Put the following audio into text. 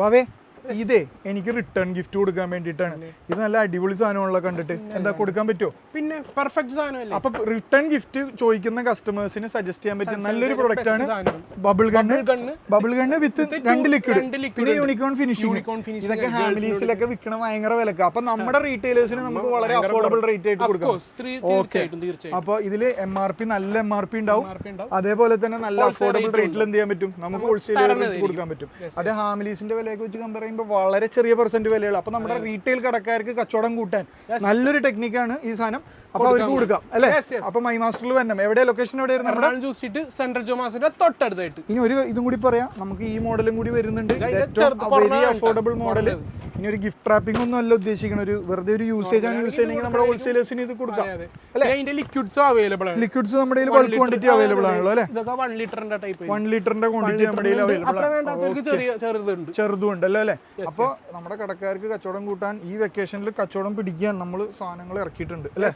വാവേ ഇതേ എനിക്ക് റിട്ടേൺ ഗിഫ്റ്റ് കൊടുക്കാൻ വേണ്ടിയിട്ടാണ്. ഇത് നല്ല അടിപൊളി സാധനമുള്ള കണ്ടിട്ട് എന്താ കൊടുക്കാൻ പറ്റുമോ? പിന്നെ പെർഫെക്റ്റ് സാധനമല്ലേ. അപ്പൊ റിട്ടേൺ ഗിഫ്റ്റ് ചോദിക്കുന്ന കസ്റ്റമേഴ്സിന് സജസ്റ്റ് ചെയ്യാൻ പറ്റിയ നല്ലൊരു പ്രൊഡക്റ്റ് ആണ് ബബിൾ ഗണ്ണ് വിത്ത് 2 ലിക്വിഡ് പിന്നെ യൂണിക്കോൺ ഫിനിഷിംഗ്. ഇതൊക്കെ ഹാമിലീസിലൊക്കെ വിൽക്കണ ഭയങ്കര വിലക്ക്. അപ്പൊ നമ്മുടെ റീറ്റെയിലേഴ്സിന് നമുക്ക് വളരെ അഫോർഡബിൾ റേറ്റ് ആയിട്ട് കൊടുക്കാം. അപ്പൊ ഇതില് MRP നല്ല MRP ഉണ്ടാവും. അതേപോലെ തന്നെ നല്ല അഫോർഡബിൾ റേറ്റിൽ എന്ത് ചെയ്യാൻ പറ്റും, നമുക്ക് ഹോൾസെയിൽ കൊടുക്കാൻ പറ്റും. അത് ഹാമിലീസിന്റെ വിലയൊക്കെ വെച്ച് കമ്പയർ ചെയ്യുമ്പോൾ വളരെ ചെറിയ പെർസെന്റ് വിലയുള്ളൂ. അപ്പൊ നമ്മുടെ റീറ്റെയിൽ കടക്കാർക്ക് കച്ചവടം കൂട്ടാൻ നല്ലൊരു ടെക്നിക്കാണ് ഈ സാധനം. അപ്പൊ അവർക്ക് കൊടുക്കാം അല്ലേ? അപ്പൊ മൈ മാസ്റ്ററിൽ വരണം. എവിടെ ലൊക്കേഷൻ എവിടെയായിരുന്നു? നമ്മുടെ സെൻട്രൽ ജോമാസിന്റെ തൊട്ടടുത്തായിട്ട്. ഇനി ഒരു ഇതും കൂടി പറയാം, നമുക്ക് ഈ മോഡലും കൂടി വരുന്നുണ്ട്, വെരി അഫോർഡബിൾ മോഡൽ. ഇനി ഒരു ഗിഫ്റ്റ് റാപ്പിംഗ് ഒന്നും അല്ല ഉദ്ദേശിക്കണം, ഒരു വെറുതെ ഒരു യൂസേജ് ആണ് യൂസ് ചെയ്യണമെങ്കിൽ നമ്മുടെ ഹോൾസെയിലേഴ്സിന് ഇത് കൊടുക്കാം. ലിക്വിഡ്സ് അവൈലബിൾ ആണ്. ലിക്വിഡ്സ് നമ്മുടെ ബൾക്ക് ക്വാണ്ടിറ്റി അവൈലബിൾ ആണല്ലോ അല്ലേ? 1 ലിറ്ററിന്റെ ടൈപ്പ് 1 ലിറ്ററിന്റെ ക്വാണ്ടിറ്റി നമ്മുടെ അവൈലബിൾ ആണ്. ചെറുതുണ്ടല്ലോ അല്ലേ? അപ്പൊ നമ്മുടെ കടക്കാർക്ക് കച്ചവടം കൂട്ടാൻ ഈ വെക്കേഷനിൽ കച്ചവടം പിടിക്കാൻ നമ്മൾ സാധനങ്ങൾ ഇറക്കിയിട്ടുണ്ട് അല്ലേ?